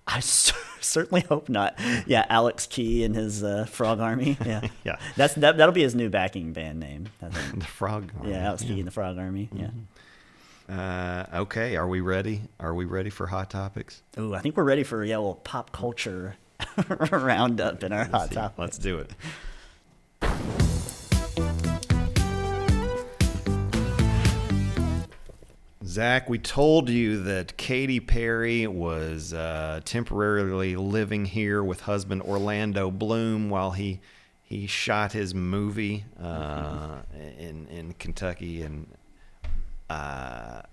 I certainly hope not. Yeah, Alex Key and his Frog Army. Yeah. Yeah. That'll be his new backing band name, I think. The Frog Army. Yeah, Alex Key and the Frog Army. Yeah. Okay, are we ready? Are we ready for Hot Topics? Ooh, I think we're ready for a little pop culture roundup in our Hot Topics. Let's do it. Zach, we told you that Katy Perry was temporarily living here with husband Orlando Bloom while he shot his movie in Kentucky, and I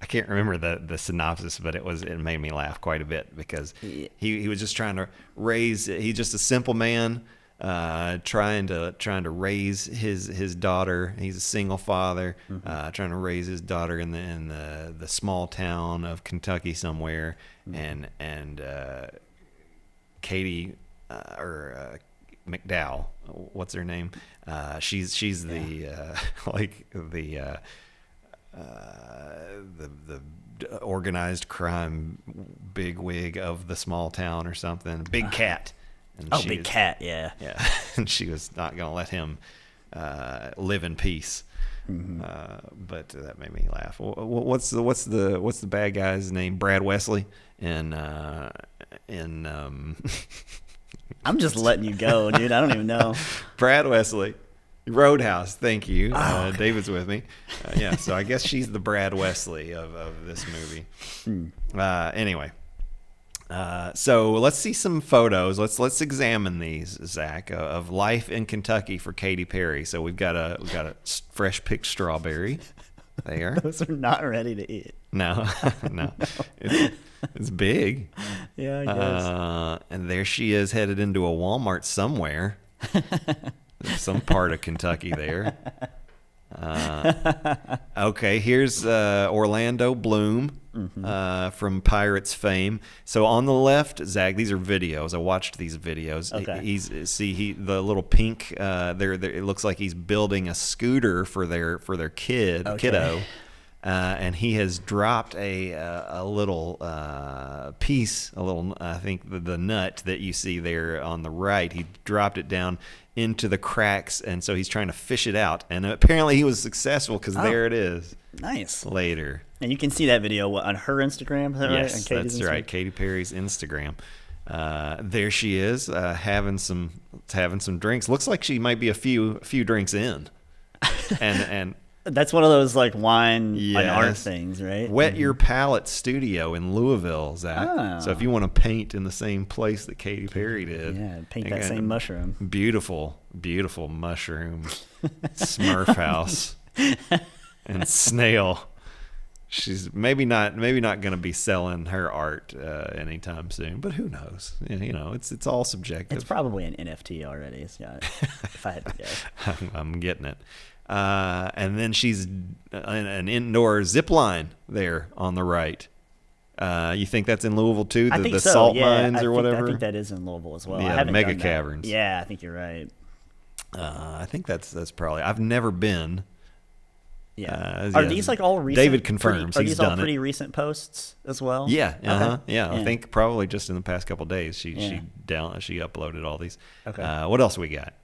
can't remember the synopsis, but it made me laugh quite a bit because he was just trying to raise. He's just a simple man. Trying to raise his daughter. He's a single father, trying to raise his daughter in the small town of Kentucky somewhere, and Katie McDowell, what's her name? She's the the organized crime bigwig of the small town or something. Big Cat. And Big Cat, yeah. Yeah, and she was not going to let him live in peace. But that made me laugh. What's the bad guy's name? Brad Wesley in I'm just letting you go, dude. I don't even know. Brad Wesley, Roadhouse. Thank you. David's with me. Yeah, so I guess she's the Brad Wesley of this movie. Anyway. So let's see some photos. Let's examine these, Zach, of life in Kentucky for Katy Perry. So we've got a fresh picked strawberry there. Those are not ready to eat. No. It's big. Yeah, I guess. And there she is headed into a Walmart somewhere. Some part of Kentucky there. Okay, here's Orlando Bloom. from Pirates fame. So on the left, Zach, these are videos. I watched these videos. Okay. The little pink. There. It looks like he's building a scooter for their kiddo. And he has dropped a little piece, I think the nut that you see there on the right. He dropped it down into the cracks, and so he's trying to fish it out. And apparently he was successful because there it is. Nice. Later. And you can see that video on her Instagram. Is that right? Yes, that's right. Katy Perry's Instagram. There she is, having some drinks. Looks like she might be a few drinks in, and. That's one of those like wine and art Yes. things, right? Wet Your Palette Studio in Louisville, Zach. Oh. So if you want to paint in the same place that Katy Perry did. Yeah, paint that and same mushroom. Beautiful, beautiful mushroom. Smurf house. And snail. She's maybe not going to be selling her art anytime soon, but who knows? You know, it's all subjective. It's probably an NFT already, Scott, if I had to guess. I'm getting it. And then she's an indoor zip line there on the right. You think that's in Louisville too? I think the so. salt Yeah, mines I or whatever? I think that is in Louisville as well. Yeah, I the haven't mega done that. caverns. Yeah, I think you're right. I think that's probably. I've never been. Yeah. Are these like all recent? David confirms Are he's these all done pretty it. recent posts as well? Yeah. Okay. Yeah. I think probably just in the past couple of days she uploaded all these. Okay. What else we got?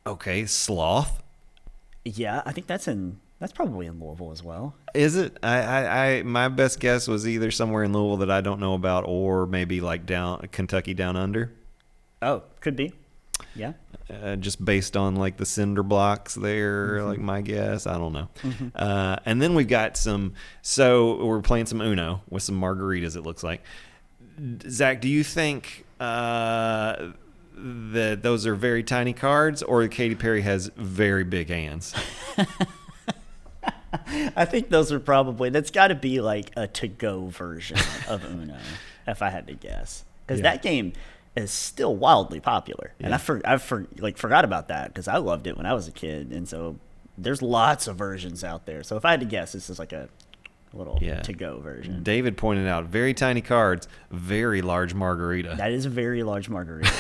Okay, Sloth. Yeah, I think that's probably in Louisville as well. Is it? I my best guess was either somewhere in Louisville that I don't know about, or maybe like down Kentucky down under. Oh, could be. Yeah. Just based on like the cinder blocks there, like my guess. I don't know. And then we've got so we're playing some Uno with some margaritas, it looks like. Zach, do you think that those are very tiny cards, or Katy Perry has very big hands? I think those are probably, that's got to be like a to-go version of Uno, if I had to guess. Because that game is still wildly popular. And I forgot about that because I loved it when I was a kid. And so there's lots of versions out there. So if I had to guess, this is like a little to-go version. David pointed out, very tiny cards, very large margarita. That is a very large margarita.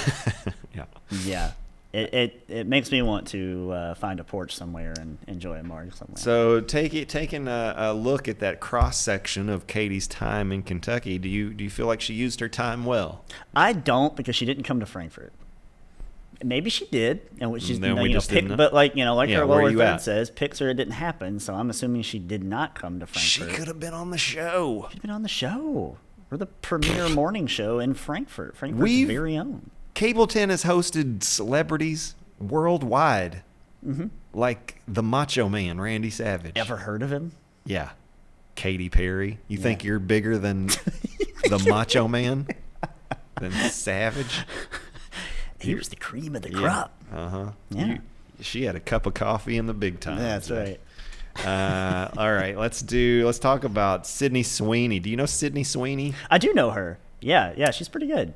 Yeah. Yeah. It makes me want to find a porch somewhere and enjoy a marg somewhere. So taking a look at that cross section of Katie's time in Kentucky, do you feel like she used her time well? I don't, because she didn't come to Frankfurt. Maybe she did, and she's Then we just didn't know. but like Yeah, our where lower you third at? says, picks or it didn't happen. So I'm assuming she did not come to She Frankfurt. could have been on the show. She's been on the show. We're the premier morning show in Frankfurt. Frankfurt's We've- very own. Cable 10 has hosted celebrities worldwide, like the Macho Man, Randy Savage. Ever heard of him? Yeah. Katy Perry. You think you're bigger than the Macho Man? Than Savage? He was the cream of the crop. Yeah. She had a cup of coffee in the big time. That's right. All right, let's talk about Sydney Sweeney. Do you know Sydney Sweeney? I do know her. Yeah, she's pretty good.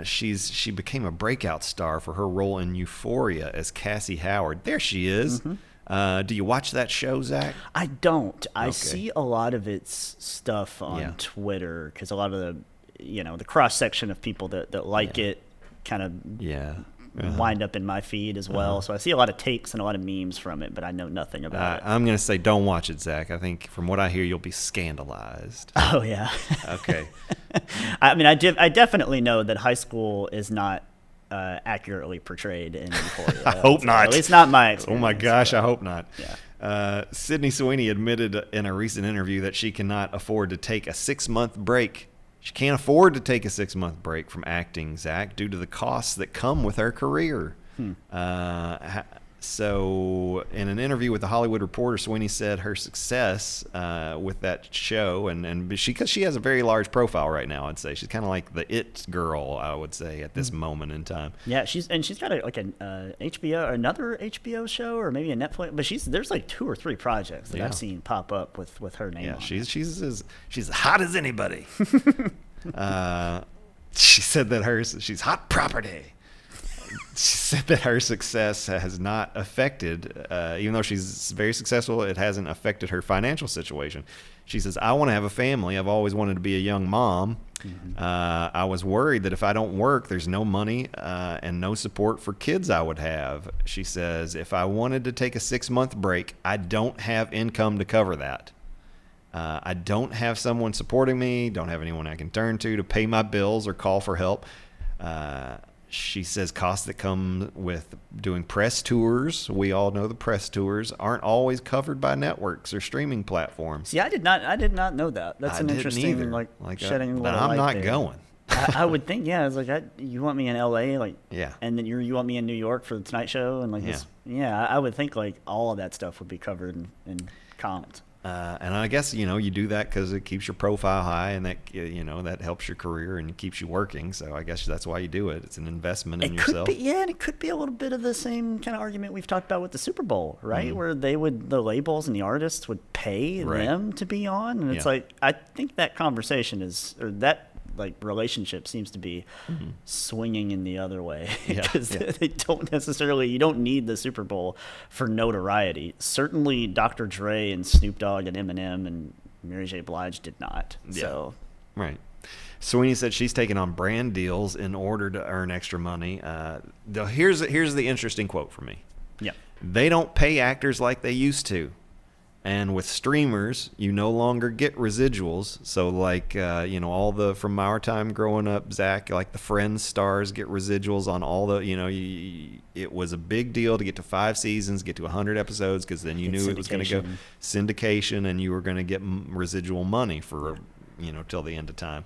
She became a breakout star for her role in Euphoria as Cassie Howard. There she is. Do you watch that show, Zach? I don't. I Okay. see a lot of its stuff on Yeah. Twitter because a lot of the cross section of people that like it kind of Yeah. wind up in my feed as well. So I see a lot of takes and a lot of memes from it, but I know nothing about it. I'm going to say don't watch it, Zach. I think from what I hear, you'll be scandalized. Oh yeah. Okay. I mean, I definitely know that high school is not accurately portrayed in Euphoria. I hope not. At least not my Oh experience. my gosh, I hope not. Yeah. Sydney Sweeney admitted in a recent interview that she cannot afford to take a 6-month break. She can't afford to take a 6-month break from acting, Zach, due to the costs that come with her career. So, in an interview with the Hollywood Reporter, Sweeney said her success with that show, and because she has a very large profile right now, I'd say she's kind of like the it girl, I would say, at this moment in time. Yeah, she's got an HBO, another HBO show, or maybe a Netflix. But there's like 2 or 3 projects that I've seen pop up with her name. Yeah, on she's as hot as anybody. She said that she's hot property. she said that her success has not affected, even though she's very successful, it hasn't affected her financial situation. She says, I want to have a family. I've always wanted to be a young mom. I was worried that if I don't work, there's no money and no support for kids I would have. She says, if I wanted to take a 6-month break, I don't have income to cover that. I don't have someone supporting me, don't have anyone I can turn to pay my bills or call for help. She says costs that come with doing press tours, we all know the press tours, aren't always covered by networks or streaming platforms. See, I did not know that. That's an interesting shedding a but little I'm light not there. going. I would think, yeah. It's like you want me in LA, like, Yeah. and then you want me in New York for the Tonight Show, and like this, yeah. I would think like all of that stuff would be covered and comped. And I guess, you do that because it keeps your profile high, and that, that helps your career and keeps you working. So I guess that's why you do it. It's an investment in yourself. Could be, yeah, and it could be a little bit of the same kind of argument we've talked about with the Super Bowl, right? Where the labels and the artists would pay them to be on, and it's like, I think that conversation that relationship seems to be swinging in the other way, because they don't necessarily, you don't need the Super Bowl for notoriety. Certainly Dr. Dre and Snoop Dogg and Eminem and Mary J. Blige did not. So right. Sweeney said she's taking on brand deals in order to earn extra money. Here's the interesting quote for me. Yeah. They don't pay actors like they used to. And with streamers, you no longer get residuals. So like, all from our time growing up, Zach, like the Friends stars get residuals on all the, it was a big deal to get to 5 seasons, get to 100 episodes, because then you knew it was going to go syndication and you were going to get residual money for, till the end of time.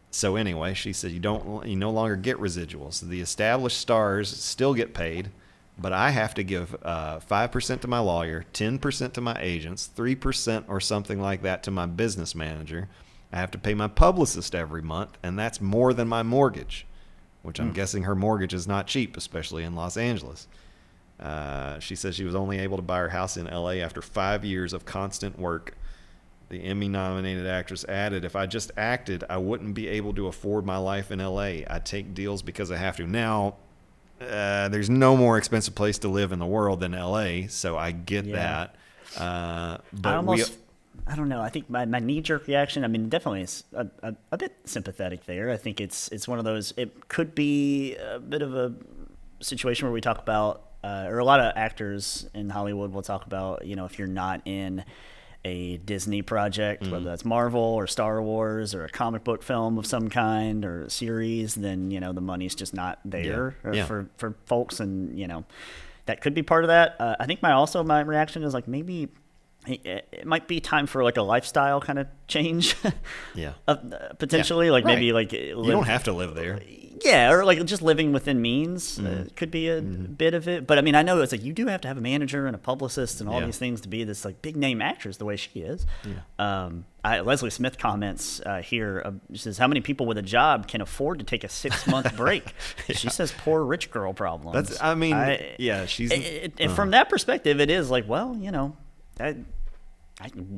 So anyway, she said you no longer get residuals. The established stars still get paid, but I have to give 5% to my lawyer, 10% to my agents, 3% or something like that to my business manager. I have to pay my publicist every month, and that's more than my mortgage, which I'm guessing her mortgage is not cheap, especially in Los Angeles. She says she was only able to buy her house in L.A. after 5 years of constant work. The Emmy-nominated actress added, if I just acted, I wouldn't be able to afford my life in L.A. I take deals because I have to. Now, there's no more expensive place to live in the world than LA, so I get that. But I don't know. I think my knee-jerk reaction, I mean, definitely is a bit sympathetic there. I think it's one of those, it could be a bit of a situation where we talk about, or a lot of actors in Hollywood will talk about, if you're not in a Disney project, whether that's Marvel or Star Wars or a comic book film of some kind or a series, then the money's just not there for folks, and that could be part of that. I think my reaction is like, maybe it might be time for like a lifestyle kind of change. Potentially, like maybe like you don't have to live there. Yeah, or like just living within means could be a bit of it. But I mean, I know it's like you do have to have a manager and a publicist and all these things to be this like big name actress the way she is. Leslie Smith comments here. She says, "How many people with a job can afford to take a 6-month break?" She says, "Poor rich girl problems." She's. From that perspective, it is like, well,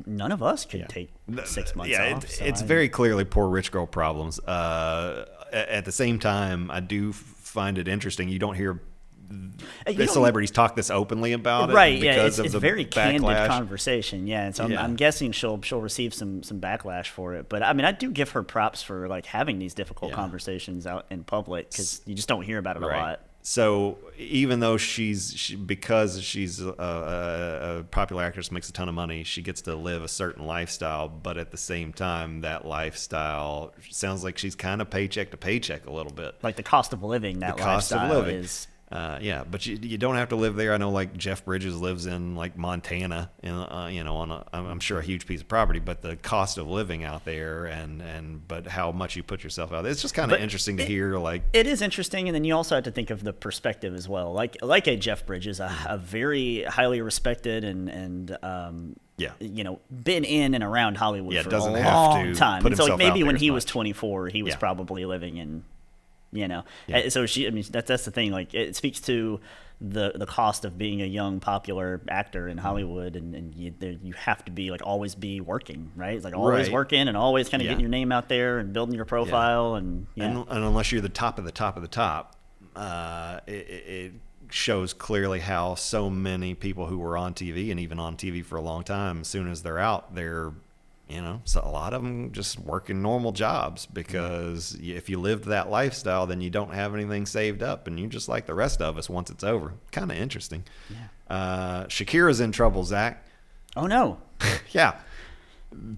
none of us could take 6 months off. It's very clearly poor rich girl problems. At the same time, I do find it interesting. You don't hear celebrities talk this openly about it, right? Because it's of the very candid backlash. conversation. Yeah, and so I'm guessing she'll receive some backlash for it. But I mean, I do give her props for like having these difficult conversations out in public, because you just don't hear about it a lot. So even though because she's a popular actress, makes a ton of money, she gets to live a certain lifestyle, but at the same time, that lifestyle sounds like she's kind of paycheck to paycheck a little bit. Like the cost of living, that lifestyle is. But you don't have to live there. I know like Jeff Bridges lives in like Montana, on I'm sure a huge piece of property, but the cost of living out there but how much you put yourself out there, it's just kind of interesting to hear. Like, it is interesting, and then you also have to think of the perspective as well. Like a Jeff Bridges, a very highly respected and been in and around Hollywood for a long time. And so like maybe when he was 24, he was probably living in. So that's the thing. Like, it speaks to the cost of being a young popular actor in Hollywood, and you have to be like always be working, right? It's like always working and always kind of getting your name out there and building your profile, and unless you're the top of the top of the top, it shows clearly how so many people who were on TV and even on TV for a long time, as soon as they're out, they're, so a lot of them just working normal jobs because if you lived that lifestyle, then you don't have anything saved up and you're just like the rest of us once it's over. Kind of interesting. Yeah. Shakira's in trouble, Zach. Oh, no. Yeah.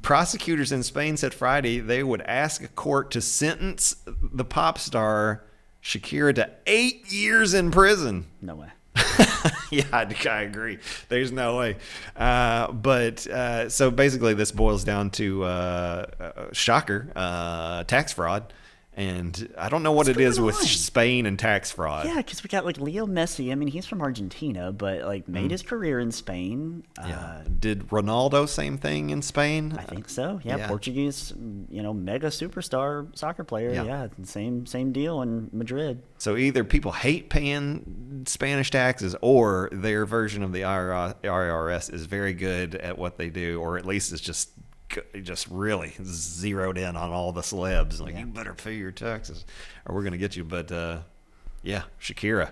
Prosecutors in Spain said Friday they would ask a court to sentence the pop star Shakira to 8 years in prison. No way. Yeah, I agree. There's no way. So basically this boils down to, shocker, tax fraud. And I don't know what it is with Spain and tax fraud. Yeah, because we got like Leo Messi. I mean, he's from Argentina, but like made his career in Spain. Did Ronaldo same thing in Spain? I think so. Yeah, Portuguese, mega superstar soccer player. Yeah, same deal in Madrid. So either people hate paying Spanish taxes, or their version of the IRS is very good at what they do, or at least it's just really zeroed in on all the celebs. Like, you better pay your taxes or we're going to get you. But, Shakira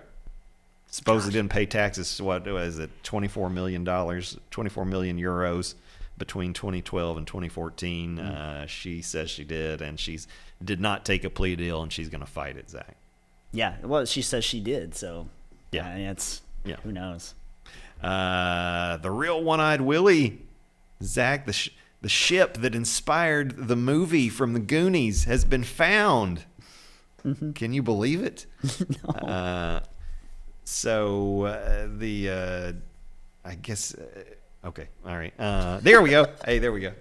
supposedly didn't pay taxes. What was it? $24 million euros between 2012 and 2014. She says she did, and she's did not take a plea deal, and she's going to fight it, Zach. Yeah. Well, she says she did. So, who knows? The real One-Eyed Willie, Zach, the ship that inspired the movie from the Goonies has been found. Mm-hmm. Can you believe it? No. I guess, okay, all right. There we go. Hey, there we go.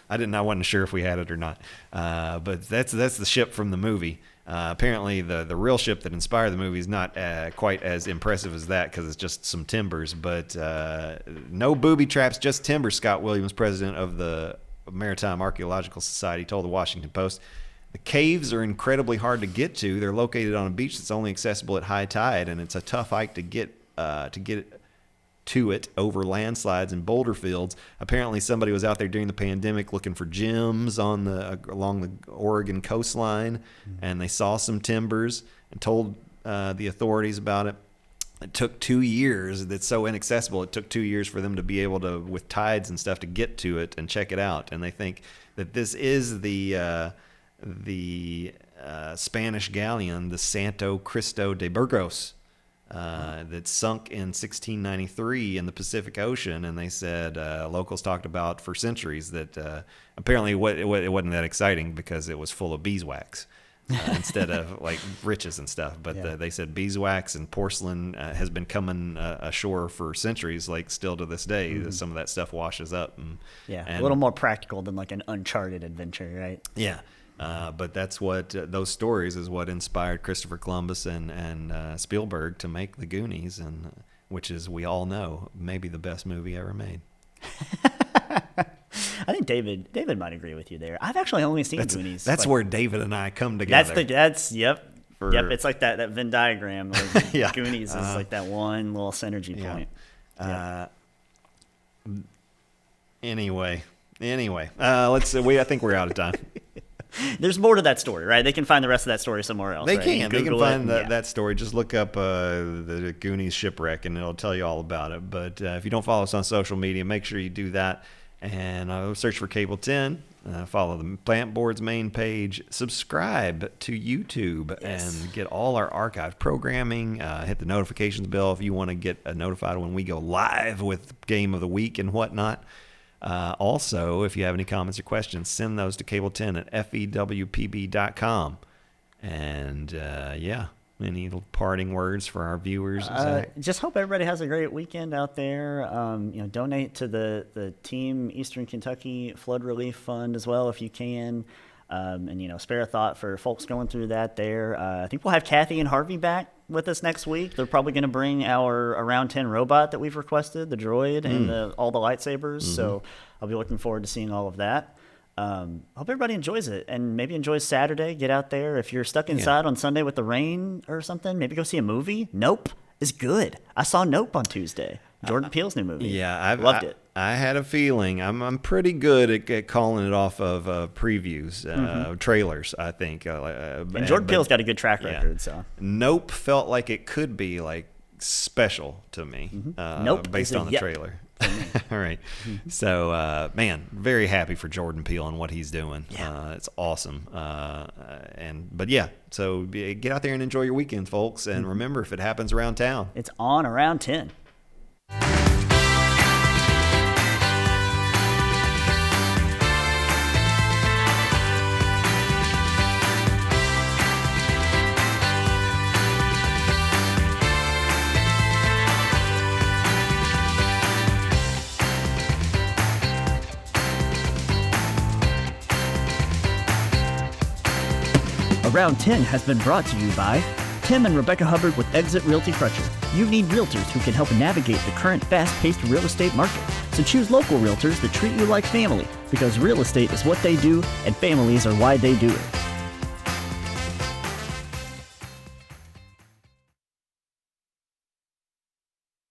I wasn't sure if we had it or not. But that's the ship from the movie. Apparently, the real ship that inspired the movie is not quite as impressive as that because it's just some timbers. But no booby traps, just timbers, Scott Williams, president of the Maritime Archaeological Society, told the Washington Post. The caves are incredibly hard to get to. They're located on a beach that's only accessible at high tide, and it's a tough hike to get to it over landslides and boulder fields. Apparently, somebody was out there during the pandemic looking for gems along the Oregon coastline, and they saw some timbers and told the authorities about it. It took 2 years. It's so inaccessible. It took 2 years for them to be able to, with tides and stuff, to get to it and check it out. And they think that this is the Spanish galleon, the Santo Cristo de Burgos, that sunk in 1693 in the Pacific Ocean. And they said locals talked about for centuries that apparently it wasn't that exciting because it was full of beeswax instead of like riches and stuff. But they said beeswax and porcelain has been coming ashore for centuries, like still to this day. Mm-hmm. Some of that stuff washes up. And a little more practical than like an Uncharted adventure, right? Yeah. But that's what those stories is what inspired Christopher Columbus and Spielberg to make The Goonies, and which is, we all know, maybe the best movie ever made. I think David might agree with you there. I've actually only seen Goonies. That's where David and I come together. Yep. It's like that Venn diagram. Like Goonies is like that one little synergy point. Anyway, let's. I think we're out of time. There's more to that story, right? They can find the rest of that story somewhere else. They right? can. They can find that story. Just look up the Goonies shipwreck, and it'll tell you all about it. But if you don't follow us on social media, make sure you do that. And search for Cable 10. Follow the Plant Board's main page. Subscribe to YouTube and get all our archived programming. Hit the notifications bell if you want to get notified when we go live with Game of the Week and whatnot. Also, if you have any comments or questions, send those to cable10 at fewpb.com. And any parting words for our viewers? Just hope everybody has a great weekend out there. Donate to the Team Eastern Kentucky Flood Relief Fund as well if you can. And spare a thought for folks going through that there. I think we'll have Kathy and Harvey back with us next week. They're probably going to bring our Around 10 robot that we've requested, the droid, and all the lightsabers. Mm-hmm. So I'll be looking forward to seeing all of that. Hope everybody enjoys it, and maybe enjoys Saturday. Get out there. If you're stuck inside on Sunday with the rain or something, maybe go see a movie. Nope is good. I saw Nope on Tuesday. Jordan Peele's new movie. Yeah, loved it. I had a feeling. I'm pretty good at calling it off of previews, trailers, I think. And Jordan Peele's got a good track record. So Nope felt like it could be like special to me. Nope based is a on the yep trailer. All right. So, man, very happy for Jordan Peele and what he's doing. Yeah. It's awesome. But yeah, so get out there and enjoy your weekends, folks. And remember, if it happens around town, it's on around 10. Around 10 has been brought to you by Tim and Rebecca Hubbard with Exit Realty Crutcher. You need realtors who can help navigate the current fast-paced real estate market. So choose local realtors that treat you like family, because real estate is what they do and families are why they do it.